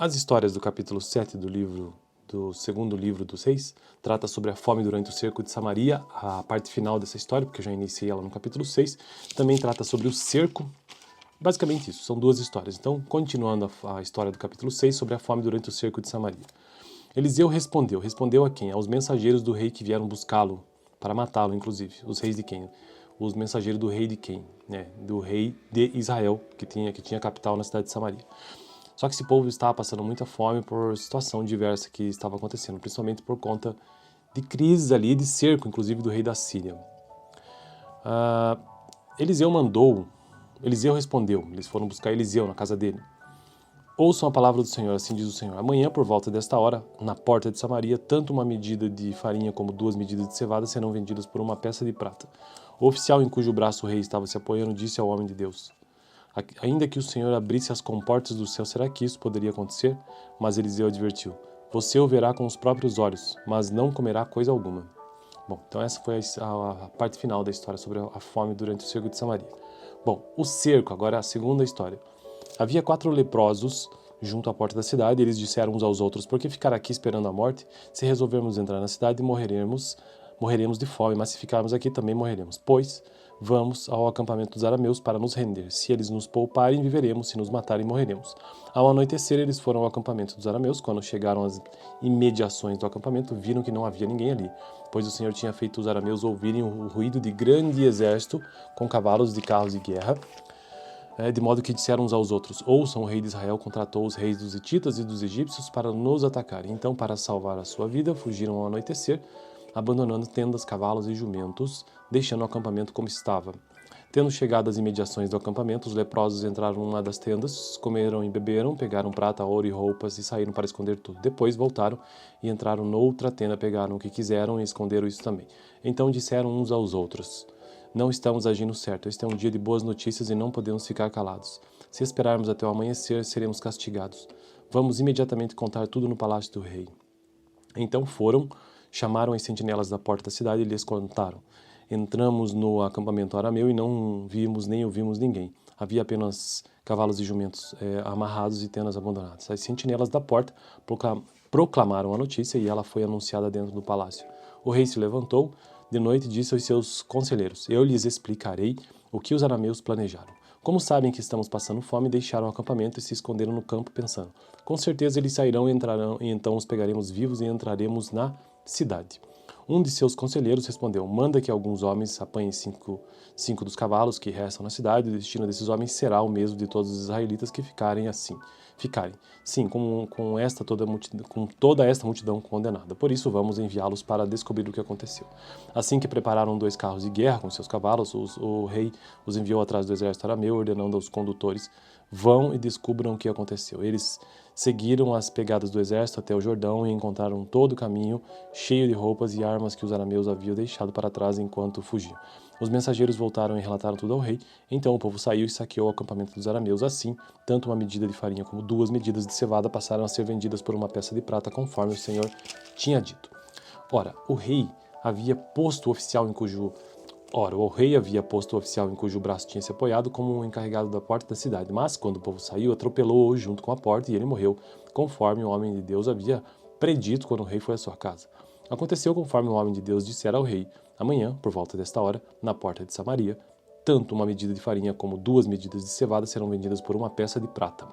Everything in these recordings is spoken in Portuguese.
As histórias do capítulo 7 do segundo livro dos Reis trata sobre a fome durante o cerco de Samaria, a parte final dessa história, porque eu já iniciei ela no capítulo 6. Também trata sobre o cerco, basicamente isso, são duas histórias. Então, continuando a história do capítulo 6 sobre a fome durante o cerco de Samaria. Eliseu respondeu a quem? Aos mensageiros do rei que vieram buscá-lo, para matá-lo, inclusive. Os reis de quem? Os mensageiros do rei de quem? Do rei de Israel, que tinha capital na cidade de Samaria. Só que esse povo estava passando muita fome por situação diversa que estava acontecendo, principalmente por conta de crises ali, de cerco, inclusive do rei da Síria. Eliseu respondeu, eles foram buscar Eliseu na casa dele. Ouçam a palavra do Senhor, assim diz o Senhor. Amanhã, por volta desta hora, na porta de Samaria, tanto uma medida de farinha como 2 medidas de cevada serão vendidas por uma peça de prata. O oficial em cujo braço o rei estava se apoiando disse ao homem de Deus: ainda que o Senhor abrisse as comportas do céu, será que isso poderia acontecer? Mas Eliseu advertiu: você o verá com os próprios olhos, mas não comerá coisa alguma. Bom, então essa foi a parte final da história sobre a fome durante o cerco de Samaria. Bom, o cerco, agora é a segunda história. Havia 4 leprosos junto à porta da cidade, e eles disseram uns aos outros: por que ficar aqui esperando a morte? Se resolvermos entrar na cidade, morreremos de fome, mas se ficarmos aqui também morreremos. Pois, vamos ao acampamento dos arameus para nos render. Se eles nos pouparem, viveremos, se nos matarem, morreremos. Ao anoitecer, eles foram ao acampamento dos arameus. Quando chegaram às imediações do acampamento, viram que não havia ninguém ali, pois o Senhor tinha feito os arameus ouvirem o ruído de grande exército com cavalos de carros de guerra, de modo que disseram uns aos outros: ouçam, o rei de Israel contratou os reis dos hititas e dos egípcios para nos atacar. Então, para salvar a sua vida, fugiram ao anoitecer, abandonando tendas, cavalos e jumentos, deixando o acampamento como estava. Tendo chegado às imediações do acampamento, os leprosos entraram numa das tendas, comeram e beberam, pegaram prata, ouro e roupas e saíram para esconder tudo. Depois voltaram e entraram noutra tenda, pegaram o que quiseram e esconderam isso também. Então disseram uns aos outros: não estamos agindo certo. Este é um dia de boas notícias e não podemos ficar calados. Se esperarmos até o amanhecer, seremos castigados. Vamos imediatamente contar tudo no palácio do rei. Então foram, chamaram as sentinelas da porta da cidade e lhes contaram: entramos no acampamento arameu e não vimos nem ouvimos ninguém. Havia apenas cavalos e jumentos amarrados e tendas abandonadas. As sentinelas da porta proclamaram a notícia e ela foi anunciada dentro do palácio. O rei se levantou de noite e disse aos seus conselheiros: eu lhes explicarei o que os arameus planejaram. Como sabem que estamos passando fome, deixaram o acampamento e se esconderam no campo, pensando: com certeza eles sairão e entrarão, e então os pegaremos vivos e entraremos na cidade. Um de seus conselheiros respondeu: manda que alguns homens apanhem cinco dos cavalos que restam na cidade, e o destino desses homens será o mesmo de todos os israelitas que ficarem assim. Sim, com toda esta multidão condenada. Por isso vamos enviá-los para descobrir o que aconteceu. Assim que prepararam 2 carros de guerra com seus cavalos, o rei os enviou atrás do exército arameu, ordenando aos condutores: vão e descubram o que aconteceu. Eles seguiram as pegadas do exército até o Jordão e encontraram todo o caminho cheio de roupas e armas que os arameus haviam deixado para trás enquanto fugiam. Os mensageiros voltaram e relataram tudo ao rei. Então o povo saiu e saqueou o acampamento dos arameus. Assim, tanto uma medida de farinha como 2 medidas de cevada passaram a ser vendidas por uma peça de prata, conforme o Senhor tinha dito. Ora, o rei havia posto o oficial em cujo braço tinha se apoiado como um encarregado da porta da cidade. Mas, quando o povo saiu, atropelou-o junto com a porta e ele morreu, conforme o homem de Deus havia predito quando o rei foi à sua casa. Aconteceu conforme o homem de Deus dissera ao rei: amanhã, por volta desta hora, na porta de Samaria, tanto uma medida de farinha como 2 medidas de cevada serão vendidas por uma peça de prata.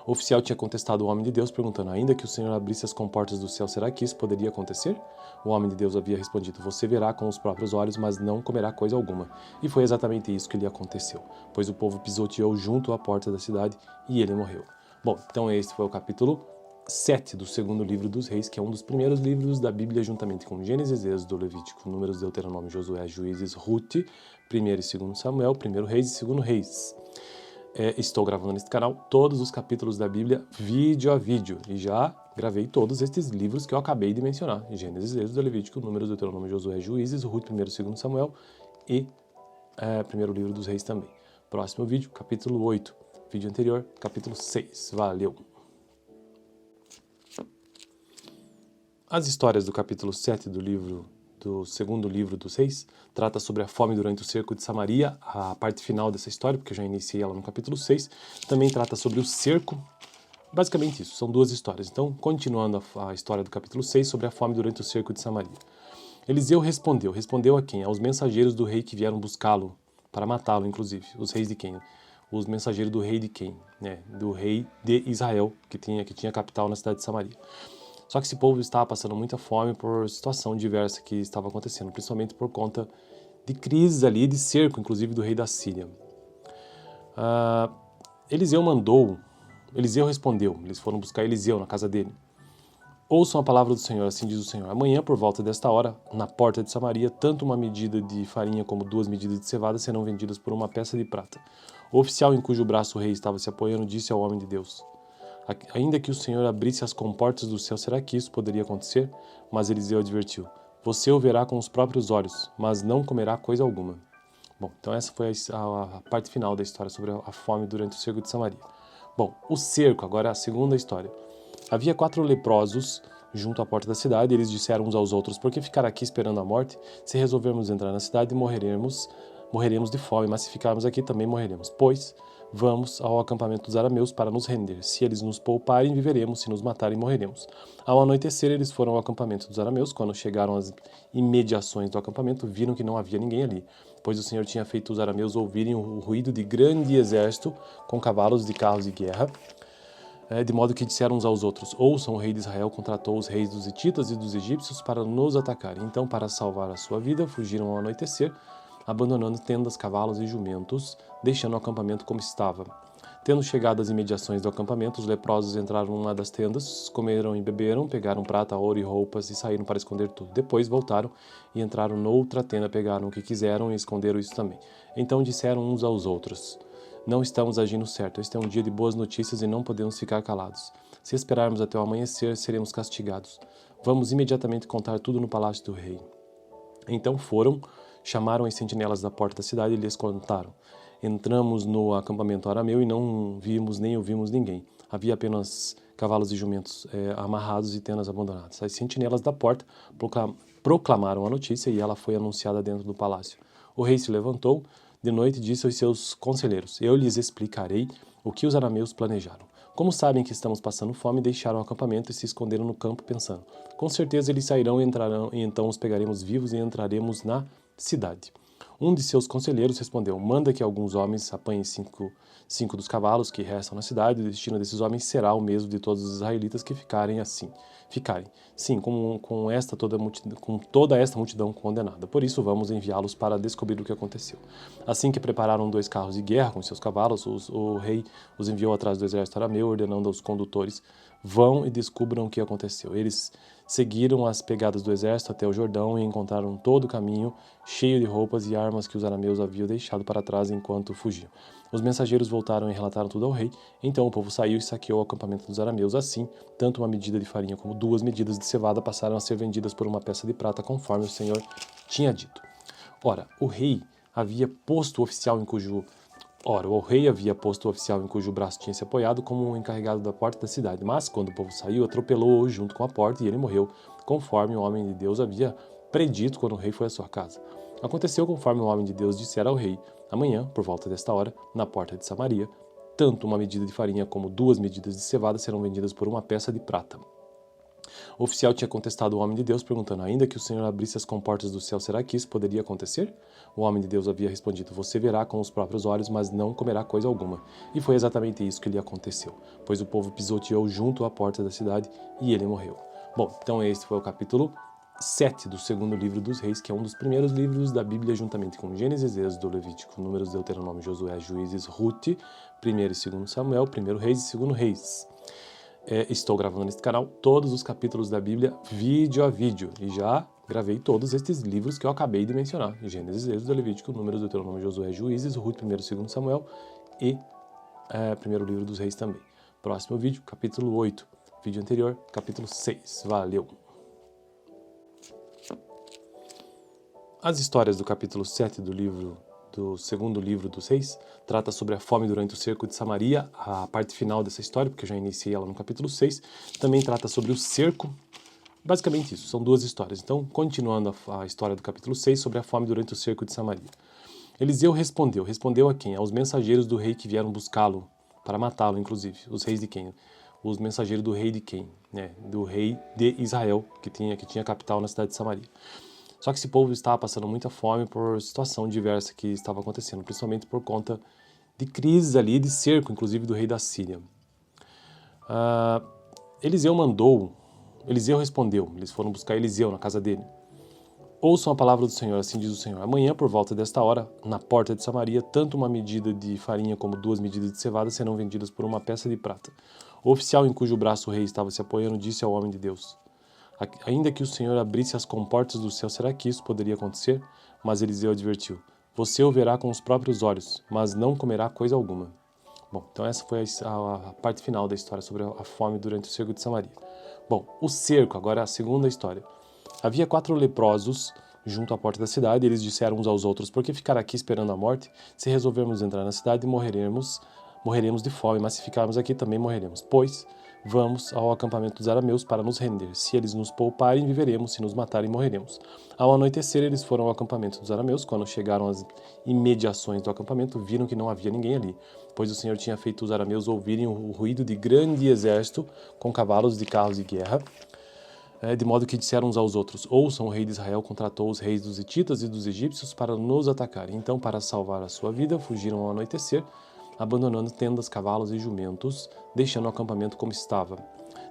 O oficial tinha contestado o homem de Deus, perguntando: ainda que o Senhor abrisse as comportas do céu, será que isso poderia acontecer? O homem de Deus havia respondido: você verá com os próprios olhos, mas não comerá coisa alguma. E foi exatamente isso que lhe aconteceu, pois o povo pisoteou junto à porta da cidade e ele morreu. Bom, então este foi o capítulo 7 do segundo livro dos Reis, que é um dos primeiros livros da Bíblia, juntamente com Gênesis, Êxodo, Levítico, Números, Deuteronômio, Josué, Juízes, Rute, 1 e 2 Samuel, 1 Reis e 2 Reis. Estou gravando neste canal todos os capítulos da Bíblia vídeo a vídeo e já gravei todos estes livros que eu acabei de mencionar: Gênesis, Êxodo, Levítico, Números, Deuteronômio, Josué, Juízes, Rute, 1 e 2 Samuel e primeiro livro dos Reis também. Próximo vídeo, capítulo 8. Vídeo anterior, capítulo 6. Valeu! As histórias do capítulo 7 do segundo livro dos Reis trata sobre a fome durante o cerco de Samaria, a parte final dessa história, porque eu já iniciei ela no capítulo 6. Também trata sobre o cerco, Basicamente isso, são duas histórias. Então, continuando a história do capítulo 6 sobre a fome durante o cerco de Samaria. Eliseu respondeu a quem? Aos mensageiros do rei que vieram buscá-lo, para matá-lo, inclusive. Os reis de quem? Os mensageiros do rei de quem? Do rei de Israel, que tinha capital na cidade de Samaria. Só que esse povo estava passando muita fome por situação diversa que estava acontecendo, principalmente por conta de crises ali, de cerco, inclusive do rei da Síria. Eliseu respondeu, eles foram buscar Eliseu na casa dele. Ouçam a palavra do Senhor, assim diz o Senhor. Amanhã, por volta desta hora, na porta de Samaria, tanto uma medida de farinha como 2 medidas de cevada serão vendidas por uma peça de prata. O oficial em cujo braço o rei estava se apoiando disse ao homem de Deus: ainda que o Senhor abrisse as comportas do céu, será que isso poderia acontecer? Mas Eliseu advertiu: você o verá com os próprios olhos, mas não comerá coisa alguma. Bom, então essa foi a parte final da história sobre a fome durante o cerco de Samaria. Bom, o cerco, agora é a segunda história. Havia 4 leprosos junto à porta da cidade, e eles disseram uns aos outros: por que ficar aqui esperando a morte? Se resolvermos entrar na cidade, morreremos de fome, mas se ficarmos aqui também morreremos. Pois, vamos ao acampamento dos arameus para nos render. Se eles nos pouparem, viveremos, se nos matarem, morreremos. Ao anoitecer, eles foram ao acampamento dos arameus. Quando chegaram às imediações do acampamento, viram que não havia ninguém ali, pois o Senhor tinha feito os arameus ouvirem o ruído de grande exército com cavalos de carros de guerra, de modo que disseram uns aos outros: ouçam, o rei de Israel contratou os reis dos hititas e dos egípcios para nos atacar. Então, para salvar a sua vida, fugiram ao anoitecer, abandonando tendas, cavalos e jumentos, deixando o acampamento como estava. Tendo chegado às imediações do acampamento, os leprosos entraram numa das tendas, comeram e beberam, pegaram prata, ouro e roupas e saíram para esconder tudo. Depois voltaram e entraram noutra tenda, pegaram o que quiseram e esconderam isso também. Então disseram uns aos outros: não estamos agindo certo, este é um dia de boas notícias e não podemos ficar calados. Se esperarmos até o amanhecer, seremos castigados. Vamos imediatamente contar tudo no palácio do rei. Então foram, chamaram as sentinelas da porta da cidade e lhes contaram: entramos no acampamento arameu e não vimos nem ouvimos ninguém. Havia apenas cavalos e jumentos amarrados e tendas abandonadas. As sentinelas da porta proclamaram a notícia e ela foi anunciada dentro do palácio. O rei se levantou de noite e disse aos seus conselheiros: eu lhes explicarei o que os arameus planejaram. Como sabem que estamos passando fome, deixaram o acampamento e se esconderam no campo, pensando: com certeza eles sairão e entrarão, e então os pegaremos vivos e entraremos na cidade. Um de seus conselheiros respondeu: manda que alguns homens apanhem cinco dos cavalos que restam na cidade, e o destino desses homens será o mesmo de todos os israelitas que ficarem. Sim, com toda esta multidão condenada. Por isso vamos enviá-los para descobrir o que aconteceu. Assim que prepararam 2 carros de guerra com seus cavalos, o rei os enviou atrás do exército arameu, ordenando aos condutores: vão e descubram o que aconteceu. Eles seguiram as pegadas do exército até o Jordão e encontraram todo o caminho cheio de roupas e armas que os arameus haviam deixado para trás enquanto fugiam. Os mensageiros voltaram e relataram tudo ao rei. Então o povo saiu e saqueou o acampamento dos arameus. Assim, tanto uma medida de farinha como 2 medidas de cevada passaram a ser vendidas por uma peça de prata, conforme o Senhor tinha dito. Ora, o rei havia posto o oficial em cujo braço tinha se apoiado como um encarregado da porta da cidade. Mas, quando o povo saiu, atropelou-o junto com a porta e ele morreu, conforme o homem de Deus havia predito quando o rei foi à sua casa. Aconteceu conforme o homem de Deus dissera ao rei: amanhã, por volta desta hora, na porta de Samaria, tanto uma medida de farinha como 2 medidas de cevada serão vendidas por uma peça de prata. O oficial tinha contestado o homem de Deus, perguntando: ainda que o Senhor abrisse as comportas do céu, será que isso poderia acontecer? O homem de Deus havia respondido: você verá com os próprios olhos, mas não comerá coisa alguma. E foi exatamente isso que lhe aconteceu, pois o povo pisoteou junto à porta da cidade e ele morreu. Bom, então este foi o capítulo 7 do segundo livro dos Reis, que é um dos primeiros livros da Bíblia, juntamente com Gênesis, Êxodo, Levítico, Números, Deuteronômio, Josué, Juízes, Rute, 1º e 2º Samuel, 1º Reis e 2º Reis. Estou gravando neste canal todos os capítulos da Bíblia vídeo a vídeo e já gravei todos estes livros que eu acabei de mencionar: Gênesis, Êxodo, Levítico, Números, Deuteronômio, Josué, Juízes, Rute, 1º e 2º Samuel e primeiro livro dos Reis também. Próximo vídeo, capítulo 8. Vídeo anterior, capítulo 6. Valeu! As histórias do capítulo 7 do segundo livro dos Reis trata sobre a fome durante o cerco de Samaria, a parte final dessa história, porque eu já iniciei ela no capítulo 6. Também trata sobre o cerco. Basicamente isso, são 2 histórias. Então, continuando a história do capítulo 6 sobre a fome durante o cerco de Samaria. Eliseu respondeu a quem? Aos mensageiros do rei que vieram buscá-lo, para matá-lo, inclusive. Os reis de quem? os mensageiros do rei de quem? Do rei de Israel, que tinha capital na cidade de Samaria. Só que esse povo estava passando muita fome por situação diversa que estava acontecendo, principalmente por conta de crises ali, de cerco, inclusive do rei da Síria. Eliseu respondeu, eles foram buscar Eliseu na casa dele. Ouçam a palavra do Senhor, assim diz o Senhor. Amanhã, por volta desta hora, na porta de Samaria, tanto uma medida de farinha como 2 medidas de cevada serão vendidas por uma peça de prata. O oficial em cujo braço o rei estava se apoiando disse ao homem de Deus: ainda que o Senhor abrisse as comportas do céu, será que isso poderia acontecer? Mas Eliseu advertiu: você o verá com os próprios olhos, mas não comerá coisa alguma. Bom, então essa foi a parte final da história sobre a fome durante o cerco de Samaria. Bom, o cerco, agora é a segunda história. Havia 4 leprosos junto à porta da cidade, e eles disseram uns aos outros: por que ficar aqui esperando a morte? Se resolvermos entrar na cidade, morreremos de fome, mas se ficarmos aqui também morreremos. Pois, vamos ao acampamento dos arameus para nos render. Se eles nos pouparem, viveremos, se nos matarem, morreremos. Ao anoitecer, eles foram ao acampamento dos arameus. Quando chegaram às imediações do acampamento, viram que não havia ninguém ali, pois o Senhor tinha feito os arameus ouvirem o ruído de grande exército com cavalos de carros de guerra, de modo que disseram uns aos outros: ouçam, o rei de Israel contratou os reis dos hititas e dos egípcios para nos atacar. Então, para salvar a sua vida, fugiram ao anoitecer, abandonando tendas, cavalos e jumentos, deixando o acampamento como estava.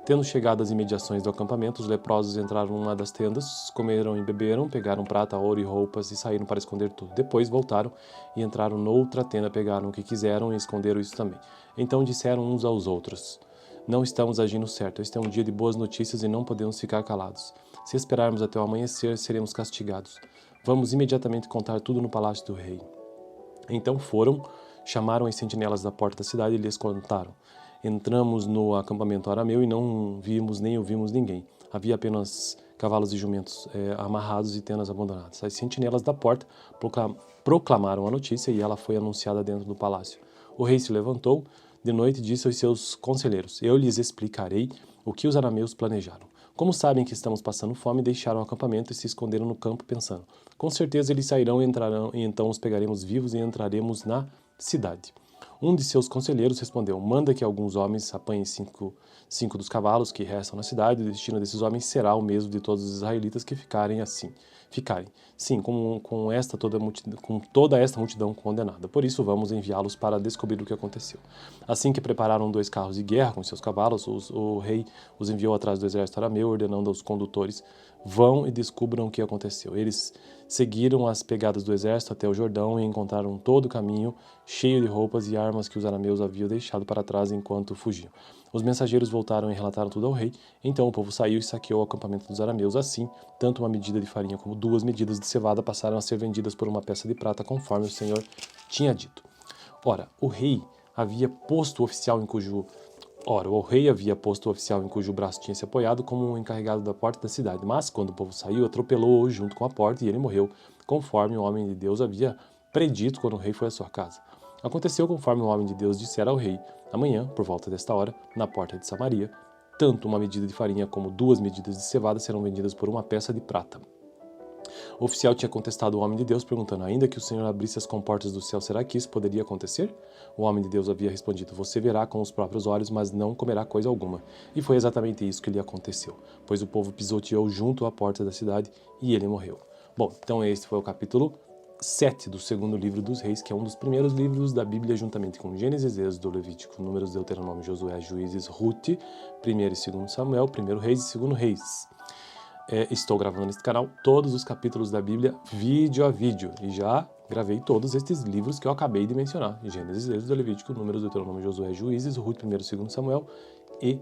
Tendo chegado às imediações do acampamento, os leprosos entraram numa das tendas, comeram e beberam, pegaram prata, ouro e roupas e saíram para esconder tudo. Depois voltaram e entraram noutra tenda, pegaram o que quiseram e esconderam isso também. Então disseram uns aos outros: não estamos agindo certo. Este é um dia de boas notícias e não podemos ficar calados. Se esperarmos até o amanhecer, seremos castigados. Vamos imediatamente contar tudo no palácio do rei. Então foram, chamaram as sentinelas da porta da cidade e lhes contaram: entramos no acampamento arameu e não vimos nem ouvimos ninguém. Havia apenas cavalos e jumentos amarrados e tendas abandonadas. As sentinelas da porta proclamaram a notícia e ela foi anunciada dentro do palácio. O rei se levantou de noite e disse aos seus conselheiros: eu lhes explicarei o que os arameus planejaram. Como sabem que estamos passando fome, deixaram o acampamento e se esconderam no campo, pensando: com certeza eles sairão e entrarão, e então os pegaremos vivos e entraremos na cidade. Um de seus conselheiros respondeu: manda que alguns homens apanhem cinco dos cavalos que restam na cidade, e o destino desses homens será o mesmo de todos os israelitas que ficarem. Sim, com toda esta multidão condenada. Por isso vamos enviá-los para descobrir o que aconteceu. Assim que prepararam 2 carros de guerra com seus cavalos, o rei os enviou atrás do exército arameu, ordenando aos condutores: vão e descubram o que aconteceu. Eles seguiram as pegadas do exército até o Jordão e encontraram todo o caminho cheio de roupas e armas que os arameus haviam deixado para trás enquanto fugiam. Os mensageiros voltaram e relataram tudo ao rei. Então o povo saiu e saqueou o acampamento dos arameus. Assim, tanto uma medida de farinha como 2 medidas de cevada passaram a ser vendidas por uma peça de prata, conforme o Senhor tinha dito. Ora, o rei havia posto o oficial em cujo braço tinha se apoiado como encarregado da porta da cidade. Mas, quando o povo saiu, atropelou-o junto com a porta e ele morreu, conforme o homem de Deus havia predito quando o rei foi à sua casa. Aconteceu conforme o homem de Deus dissera ao rei: amanhã, por volta desta hora, na porta de Samaria, tanto uma medida de farinha como 2 medidas de cevada serão vendidas por uma peça de prata. O oficial tinha contestado o homem de Deus, perguntando: ainda que o Senhor abrisse as comportas do céu, será que isso poderia acontecer? O homem de Deus havia respondido: você verá com os próprios olhos, mas não comerá coisa alguma. E foi exatamente isso que lhe aconteceu, pois o povo pisoteou junto à porta da cidade e ele morreu. Bom, então este foi o capítulo 7 do segundo livro dos Reis, que é um dos primeiros livros da Bíblia, juntamente com Gênesis, Êxodo, Levítico, Números, Deuteronômio, Josué, Juízes, Rute, 1º e 2º Samuel, 1º Reis e 2º Reis. Estou gravando neste canal todos os capítulos da Bíblia vídeo a vídeo e já gravei todos estes livros que eu acabei de mencionar: Gênesis, Êxodo, Levítico, Números, Deuteronômio, Josué, Juízes, Rute, 1º e 2º Samuel e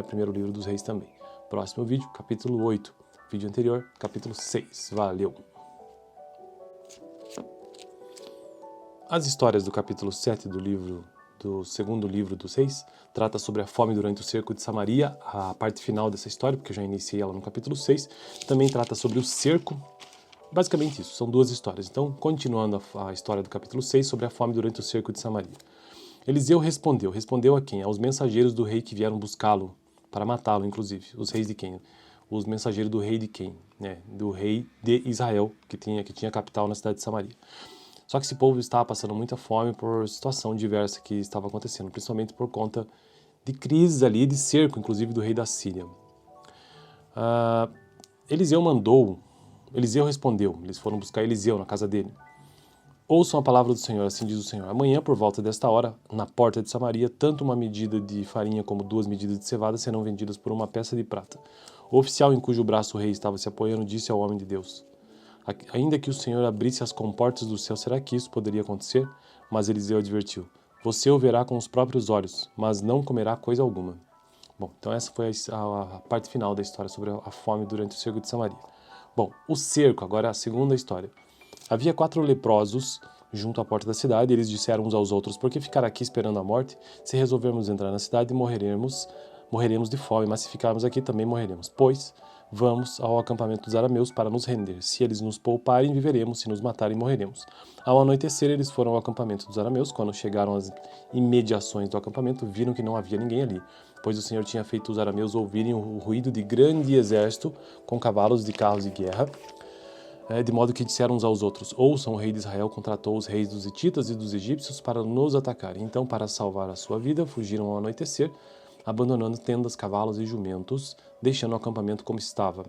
primeiro livro dos Reis também. Próximo vídeo, capítulo 8. Vídeo anterior, capítulo 6. Valeu! As histórias do capítulo 7 do segundo livro dos Reis trata sobre a fome durante o cerco de Samaria, a parte final dessa história, porque eu já iniciei ela no capítulo 6. Também trata sobre o cerco, basicamente isso, são 2 histórias. Então, continuando a história do capítulo 6 sobre a fome durante o cerco de Samaria. Eliseu respondeu a quem? Aos mensageiros do rei que vieram buscá-lo, para matá-lo inclusive. Os reis de quem? Os mensageiros do rei de quem? Do rei de Israel, que tinha capital na cidade de Samaria. Só que esse povo estava passando muita fome por situação diversa que estava acontecendo, principalmente por conta de crises ali, de cerco, inclusive do rei da Síria. Eliseu respondeu, eles foram buscar Eliseu na casa dele. Ouçam a palavra do Senhor, assim diz o Senhor. Amanhã, por volta desta hora, na porta de Samaria, tanto uma medida de farinha como 2 medidas de cevada serão vendidas por uma peça de prata. O oficial em cujo braço o rei estava se apoiando disse ao homem de Deus: ainda que o Senhor abrisse as comportas do céu, será que isso poderia acontecer? Mas Eliseu advertiu: você o verá com os próprios olhos, mas não comerá coisa alguma. Bom, então essa foi a parte final da história sobre a fome durante o cerco de Samaria. Bom, o cerco, agora é a segunda história. Havia 4 leprosos junto à porta da cidade, e eles disseram uns aos outros: por que ficar aqui esperando a morte? Se resolvermos entrar na cidade, morreremos de fome, mas se ficarmos aqui também morreremos. Pois, vamos ao acampamento dos arameus para nos render. Se eles nos pouparem, viveremos, se nos matarem, morreremos. Ao anoitecer, eles foram ao acampamento dos arameus. Quando chegaram às imediações do acampamento, viram que não havia ninguém ali, pois o Senhor tinha feito os arameus ouvirem o ruído de grande exército com cavalos de carros de guerra, de modo que disseram uns aos outros: ouçam, o rei de Israel contratou os reis dos hititas e dos egípcios para nos atacar. Então, para salvar a sua vida, fugiram ao anoitecer, abandonando tendas, cavalos e jumentos, deixando o acampamento como estava.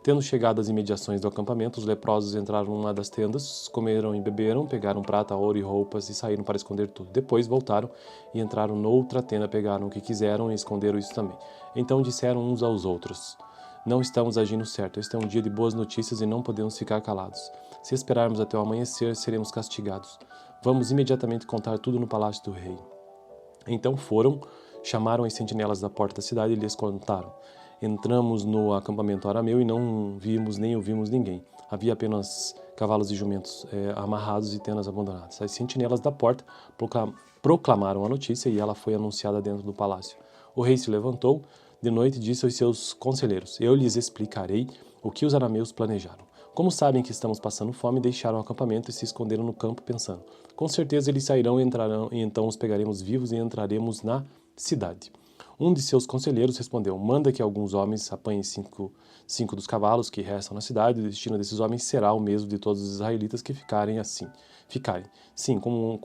Tendo chegado às imediações do acampamento, os leprosos entraram numa das tendas, comeram e beberam, pegaram prata, ouro e roupas e saíram para esconder tudo. Depois voltaram e entraram noutra tenda, pegaram o que quiseram e esconderam isso também. Então disseram uns aos outros: não estamos agindo certo. Este é um dia de boas notícias e não podemos ficar calados. Se esperarmos até o amanhecer, seremos castigados. Vamos imediatamente contar tudo no palácio do rei. Então foram, chamaram as sentinelas da porta da cidade e lhes contaram: entramos no acampamento arameu e não vimos nem ouvimos ninguém. Havia apenas cavalos e jumentos amarrados e tendas abandonadas. As sentinelas da porta proclamaram a notícia e ela foi anunciada dentro do palácio. O rei se levantou de noite e disse aos seus conselheiros: eu lhes explicarei o que os arameus planejaram. Como sabem que estamos passando fome, deixaram o acampamento e se esconderam no campo pensando: com certeza eles sairão e entrarão, e então os pegaremos vivos e entraremos na cidade. Um de seus conselheiros respondeu: manda que alguns homens apanhem cinco dos cavalos que restam na cidade. O destino desses homens será o mesmo de todos os israelitas que ficarem. Sim, com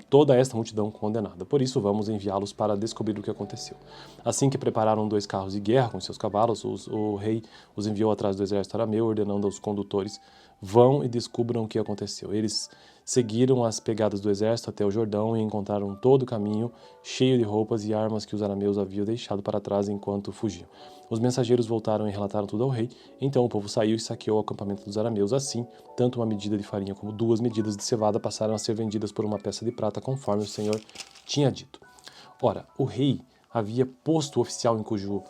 toda esta multidão condenada. Por isso vamos enviá-los para descobrir o que aconteceu. Assim que prepararam 2 carros de guerra com seus cavalos, o rei os enviou atrás do exército arameu, ordenando aos condutores: vão e descubram o que aconteceu. Eles seguiram as pegadas do exército até o Jordão e encontraram todo o caminho cheio de roupas e armas que os arameus haviam deixado para trás enquanto fugiam. Os mensageiros voltaram e relataram tudo ao rei. Então o povo saiu e saqueou o acampamento dos arameus. Assim, tanto uma medida de farinha como 2 medidas de cevada passaram a ser vendidas por uma peça de prata, conforme o Senhor tinha dito. Ora, o rei havia posto o oficial em cujo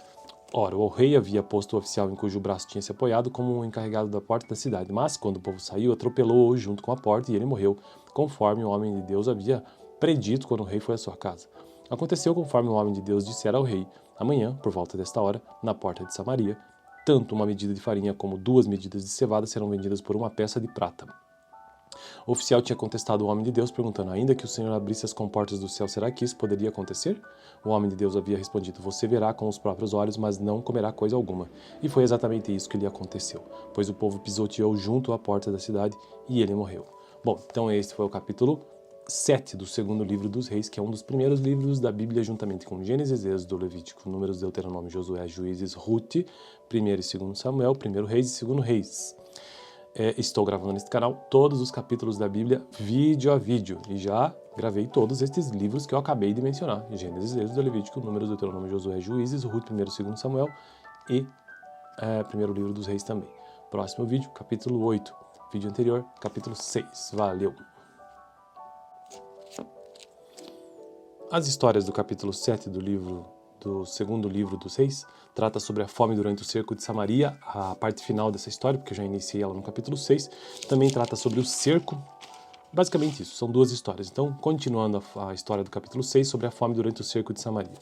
braço tinha se apoiado como encarregado da porta da cidade. Mas, quando o povo saiu, atropelou-o junto com a porta e ele morreu, conforme o homem de Deus havia predito quando o rei foi à sua casa. Aconteceu conforme o homem de Deus dissera ao rei: amanhã, por volta desta hora, na porta de Samaria, tanto uma medida de farinha como 2 medidas de cevada serão vendidas por uma peça de prata. O oficial tinha contestado o homem de Deus, perguntando: ainda que o Senhor abrisse as comportas do céu, será que isso poderia acontecer? O homem de Deus havia respondido: você verá com os próprios olhos, mas não comerá coisa alguma. E foi exatamente isso que lhe aconteceu, pois o povo pisoteou junto à porta da cidade e ele morreu. Bom, então este foi o capítulo 7 do segundo livro dos Reis, que é um dos primeiros livros da Bíblia, juntamente com Gênesis, Êxodo, Levítico, Números, Deuteronômio, Josué, Juízes, Rute, 1 e 2 Samuel, 1 Reis e 2 Reis. Estou gravando neste canal todos os capítulos da Bíblia vídeo a vídeo e já gravei todos estes livros que eu acabei de mencionar: Gênesis, Êxodo, Levítico, Números, Deuteronômio, Josué, Juízes, Rute, 1 e 2 Samuel e primeiro livro dos Reis também. Próximo vídeo, capítulo 8. Vídeo anterior, capítulo 6. Valeu! As histórias do capítulo 7 do segundo livro dos Reis trata sobre a fome durante o cerco de Samaria, a parte final dessa história, porque eu já iniciei ela no capítulo 6. Também trata sobre o cerco, basicamente isso, são 2 histórias. Então, continuando a história do capítulo 6 sobre a fome durante o cerco de Samaria.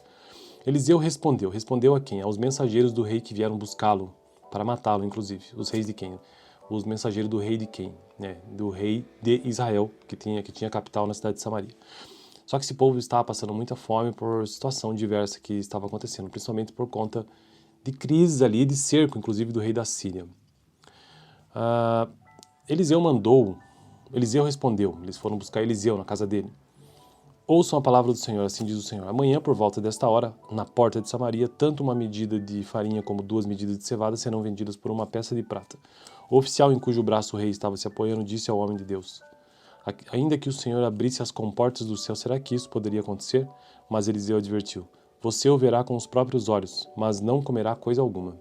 Eliseu respondeu a quem? Aos mensageiros do rei que vieram buscá-lo, para matá-lo inclusive. Os reis de quem? Os mensageiros do rei de quem? Do rei de Israel, que tinha capital na cidade de Samaria. Só que esse povo estava passando muita fome por situação diversa que estava acontecendo, principalmente por conta de crises ali, de cerco, inclusive do rei da Síria. Eliseu respondeu, eles foram buscar Eliseu na casa dele. Ouçam a palavra do Senhor, assim diz o Senhor. Amanhã, por volta desta hora, na porta de Samaria, tanto uma medida de farinha como 2 medidas de cevada serão vendidas por uma peça de prata. O oficial em cujo braço o rei estava se apoiando disse ao homem de Deus: ainda que o Senhor abrisse as comportas do céu, será que isso poderia acontecer? Mas Eliseu advertiu: você o verá com os próprios olhos, mas não comerá coisa alguma.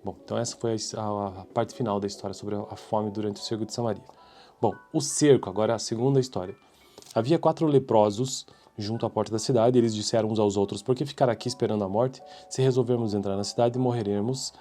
Bom, então essa foi a parte final da história sobre a fome durante o cerco de Samaria. Bom, o cerco, agora é a segunda história. Havia 4 leprosos junto à porta da cidade, e eles disseram uns aos outros: por que ficar aqui esperando a morte? Se resolvermos entrar na cidade, morreremos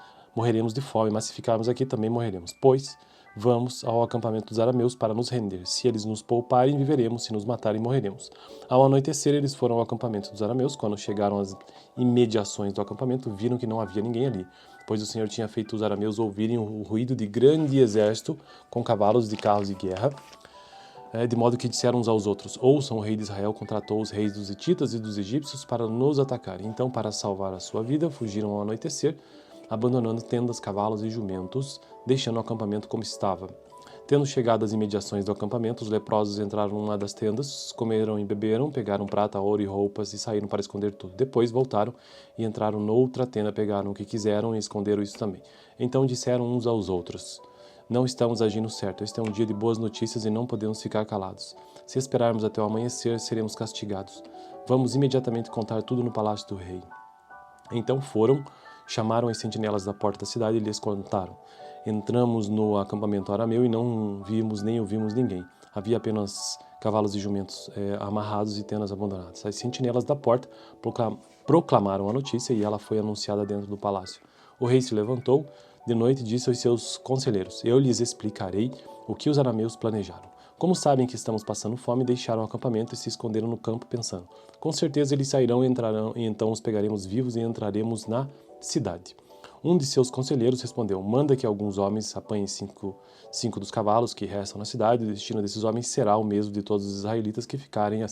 de fome, mas se ficarmos aqui também morreremos. Pois, vamos ao acampamento dos arameus para nos render. Se eles nos pouparem, viveremos, se nos matarem, morreremos. Ao anoitecer, eles foram ao acampamento dos arameus. Quando chegaram às imediações do acampamento, viram que não havia ninguém ali, pois o Senhor tinha feito os arameus ouvirem o ruído de grande exército com cavalos de carros de guerra, de modo que disseram uns aos outros: ouçam, o rei de Israel contratou os reis dos hititas e dos egípcios para nos atacar. Então, para salvar a sua vida, fugiram ao anoitecer, abandonando tendas, cavalos e jumentos, deixando o acampamento como estava. Tendo chegado às imediações do acampamento, os leprosos entraram numa das tendas, comeram e beberam, pegaram prata, ouro e roupas e saíram para esconder tudo. Depois voltaram e entraram noutra tenda, pegaram o que quiseram e esconderam isso também. Então disseram uns aos outros: não estamos agindo certo. Este é um dia de boas notícias e não podemos ficar calados. Se esperarmos até o amanhecer, seremos castigados. Vamos imediatamente contar tudo no palácio do rei. Então foram, chamaram as sentinelas da porta da cidade e lhes contaram: entramos no acampamento arameu e não vimos nem ouvimos ninguém. Havia apenas cavalos e jumentos amarrados e tendas abandonadas. As sentinelas da porta proclamaram a notícia e ela foi anunciada dentro do palácio. O rei se levantou de noite e disse aos seus conselheiros: eu lhes explicarei o que os arameus planejaram. Como sabem que estamos passando fome, deixaram o acampamento e se esconderam no campo, pensando: com certeza eles sairão e entrarão, e então os pegaremos vivos e entraremos na cidade. Um de seus conselheiros respondeu: manda que alguns homens apanhem cinco dos cavalos que restam na cidade, e o destino desses homens será o mesmo de todos os israelitas que ficarem.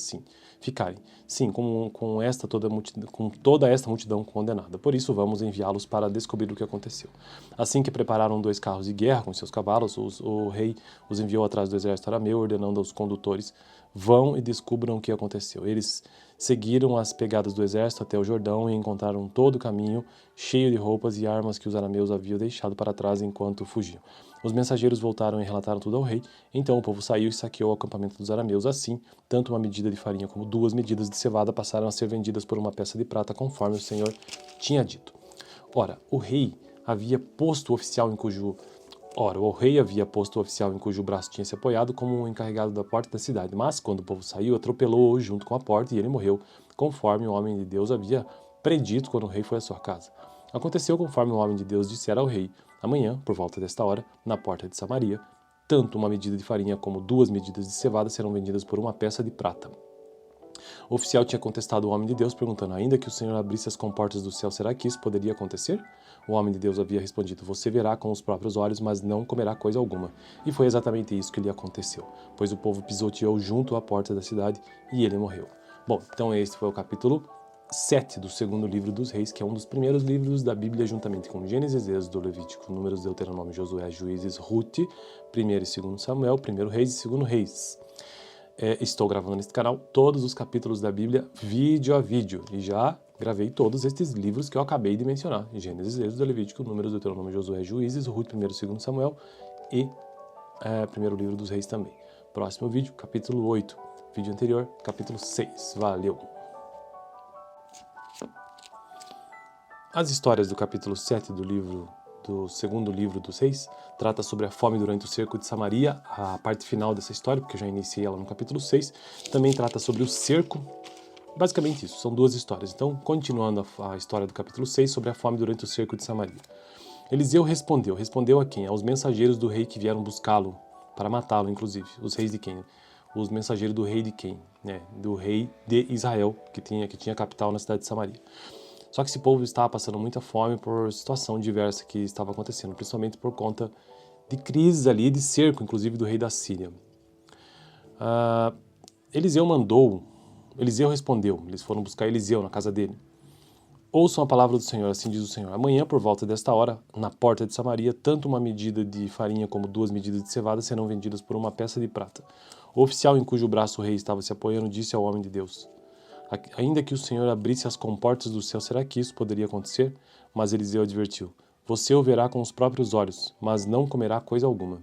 Sim, com toda esta multidão condenada. Por isso vamos enviá-los para descobrir o que aconteceu. Assim que prepararam 2 carros de guerra com seus cavalos, o rei os enviou atrás do exército arameu, ordenando aos condutores: vão e descubram o que aconteceu. Eles seguiram as pegadas do exército até o Jordão e encontraram todo o caminho cheio de roupas e armas que os arameus haviam deixado para trás enquanto fugiam. Os mensageiros voltaram e relataram tudo ao rei. Então o povo saiu e saqueou o acampamento dos arameus. Assim, tanto uma medida de farinha como 2 medidas de cevada passaram a ser vendidas por uma peça de prata, conforme o Senhor tinha dito. Ora, o rei havia posto o oficial em cujo braço tinha se apoiado como um encarregado da porta da cidade. Mas, quando o povo saiu, atropelou-o junto com a porta e ele morreu, conforme o homem de Deus havia predito quando o rei foi à sua casa. Aconteceu conforme o homem de Deus dissera ao rei: amanhã, por volta desta hora, na porta de Samaria, tanto uma medida de farinha como 2 medidas de cevada serão vendidas por uma peça de prata. O oficial tinha contestado o homem de Deus, perguntando: ainda que o Senhor abrisse as comportas do céu, será que isso poderia acontecer? O homem de Deus havia respondido: você verá com os próprios olhos, mas não comerá coisa alguma. E foi exatamente isso que lhe aconteceu, pois o povo pisoteou junto à porta da cidade e ele morreu. Bom, então este foi o capítulo 7 do segundo livro dos Reis, que é um dos primeiros livros da Bíblia, juntamente com Gênesis, Êxodo, Levítico, Números, Deuteronômio, Josué, Juízes, Rute, 1 e 2 Samuel, 1 Reis e 2 Reis. Estou gravando neste canal todos os capítulos da Bíblia, vídeo a vídeo, e já gravei todos estes livros que eu acabei de mencionar: Gênesis, Êxodo, Levítico, Números, Deuteronômio, Josué, Juízes, Rute, 1 e 2 Samuel e primeiro livro dos Reis também. Próximo vídeo, capítulo 8. Vídeo anterior, capítulo 6. Valeu! As histórias do capítulo 7 do segundo livro dos Reis trata sobre a fome durante o cerco de Samaria, a parte final dessa história, porque eu já iniciei ela no capítulo 6. Também trata sobre o cerco. Basicamente isso, são 2 histórias. Então, continuando a história do capítulo 6 sobre a fome durante o cerco de Samaria. Eliseu respondeu a quem? Aos mensageiros do rei que vieram buscá-lo, para matá-lo inclusive. Os reis de quem? Os mensageiros do rei de quem? Do rei de Israel, que tinha capital na cidade de Samaria. Só que esse povo estava passando muita fome por situação diversa que estava acontecendo, principalmente por conta de crises ali, de cerco, inclusive do rei da Síria. Eliseu respondeu, eles foram buscar Eliseu na casa dele. Ouçam a palavra do Senhor, assim diz o Senhor. Amanhã, por volta desta hora, na porta de Samaria, tanto uma medida de farinha como 2 medidas de cevada serão vendidas por uma peça de prata. O oficial em cujo braço o rei estava se apoiando disse ao homem de Deus: ainda que o Senhor abrisse as comportas do céu, será que isso poderia acontecer? Mas Eliseu advertiu: você o verá com os próprios olhos, mas não comerá coisa alguma.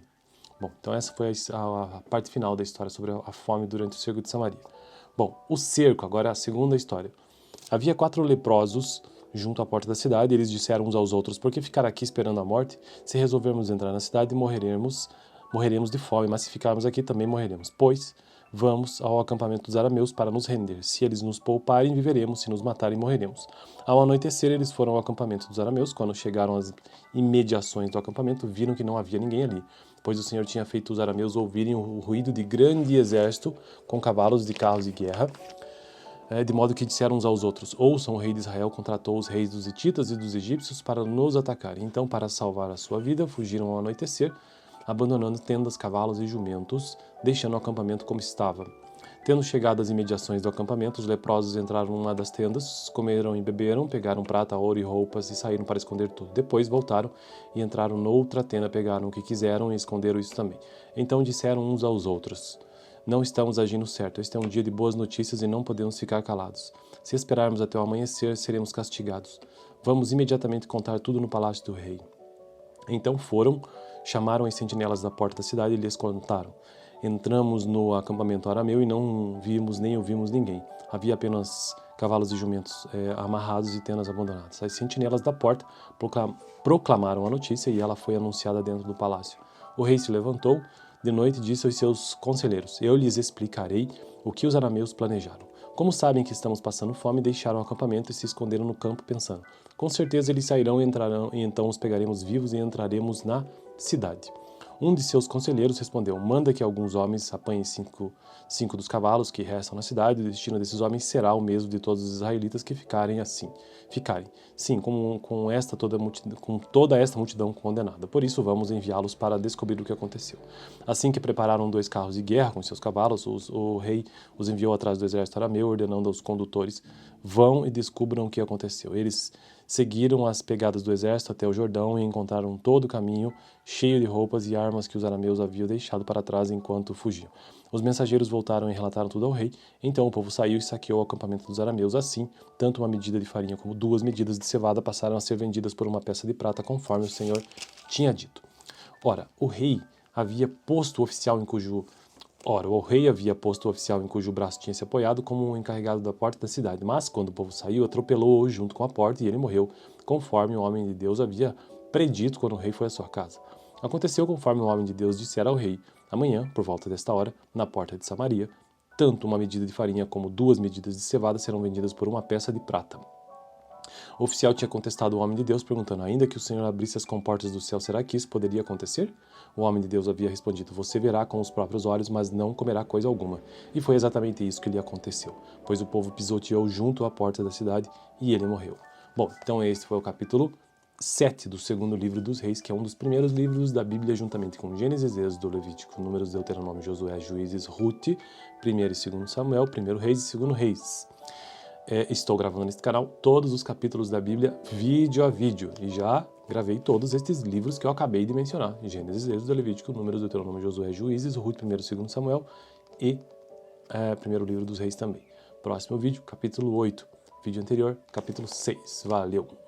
Bom, então essa foi a parte final da história sobre a fome durante o cerco de Samaria. Bom, o cerco, agora é a segunda história. Havia 4 leprosos junto à porta da cidade, e eles disseram uns aos outros: por que ficar aqui esperando a morte? Se resolvermos entrar na cidade, morreremos de fome, mas se ficarmos aqui também morreremos. Pois, vamos ao acampamento dos arameus para nos render. Se eles nos pouparem, viveremos, se nos matarem, morreremos. Ao anoitecer, eles foram ao acampamento dos arameus. Quando chegaram às imediações do acampamento, viram que não havia ninguém ali, pois o Senhor tinha feito os arameus ouvirem o ruído de grande exército com cavalos de carros de guerra, de modo que disseram uns aos outros: ouçam, o rei de Israel contratou os reis dos hititas e dos egípcios para nos atacar. Então, para salvar a sua vida, fugiram ao anoitecer, abandonando tendas, cavalos e jumentos, deixando o acampamento como estava. Tendo chegado às imediações do acampamento, os leprosos entraram numa das tendas, comeram e beberam, pegaram prata, ouro e roupas e saíram para esconder tudo. Depois voltaram e entraram noutra tenda, pegaram o que quiseram e esconderam isso também. Então disseram uns aos outros: não estamos agindo certo. Este é um dia de boas notícias e não podemos ficar calados. Se esperarmos até o amanhecer, seremos castigados. Vamos imediatamente contar tudo no palácio do rei. Então foram, chamaram as sentinelas da porta da cidade e lhes contaram: entramos no acampamento arameu e não vimos nem ouvimos ninguém. Havia apenas cavalos e jumentos amarrados e tendas abandonadas. As sentinelas da porta proclamaram a notícia e ela foi anunciada dentro do palácio. O rei se levantou de noite e disse aos seus conselheiros: eu lhes explicarei o que os arameus planejaram. Como sabem que estamos passando fome, deixaram o acampamento e se esconderam no campo, pensando: com certeza eles sairão e entrarão, e então os pegaremos vivos e entraremos na cidade. Um de seus conselheiros respondeu: manda que alguns homens apanhem cinco dos cavalos que restam na cidade, e o destino desses homens será o mesmo de todos os israelitas que ficarem. Sim, com toda esta multidão condenada. Por isso vamos enviá-los para descobrir o que aconteceu. Assim que prepararam 2 carros de guerra com seus cavalos, o rei os enviou atrás do exército arameu, ordenando aos condutores: vão e descubram o que aconteceu. Eles seguiram as pegadas do exército até o Jordão e encontraram todo o caminho cheio de roupas e armas que os arameus haviam deixado para trás enquanto fugiam. Os mensageiros voltaram e relataram tudo ao rei. Então o povo saiu e saqueou o acampamento dos arameus. Assim, tanto uma medida de farinha como 2 medidas de cevada passaram a ser vendidas por uma peça de prata, conforme o Senhor tinha dito. Ora, o rei havia posto o oficial em cujo braço tinha se apoiado como um encarregado da porta da cidade. Mas, quando o povo saiu, atropelou-o junto com a porta e ele morreu, conforme o homem de Deus havia predito quando o rei foi à sua casa. Aconteceu conforme o homem de Deus dissera ao rei: amanhã, por volta desta hora, na porta de Samaria, tanto uma medida de farinha como 2 medidas de cevada serão vendidas por uma peça de prata. O oficial tinha contestado o homem de Deus, perguntando: ainda que o Senhor abrisse as comportas do céu, será que isso poderia acontecer? O homem de Deus havia respondido: você verá com os próprios olhos, mas não comerá coisa alguma. E foi exatamente isso que lhe aconteceu, pois o povo pisoteou junto à porta da cidade e ele morreu. Bom, então esse foi o capítulo 7 do segundo livro dos Reis, que é um dos primeiros livros da Bíblia, juntamente com Gênesis, Êxodo, Levítico, Números, Deuteronômio, Josué, Juízes, Ruth, 1º e 2º Samuel, 1º Reis e 2º Reis. Estou gravando neste canal todos os capítulos da Bíblia vídeo a vídeo e já gravei todos estes livros que eu acabei de mencionar: Gênesis, Êxodo, Levítico, Números, Deuteronômio, Josué, Juízes, Ruth, 1º e 2º Samuel e primeiro livro dos Reis também. Próximo vídeo, capítulo 8. Vídeo anterior, capítulo 6. Valeu!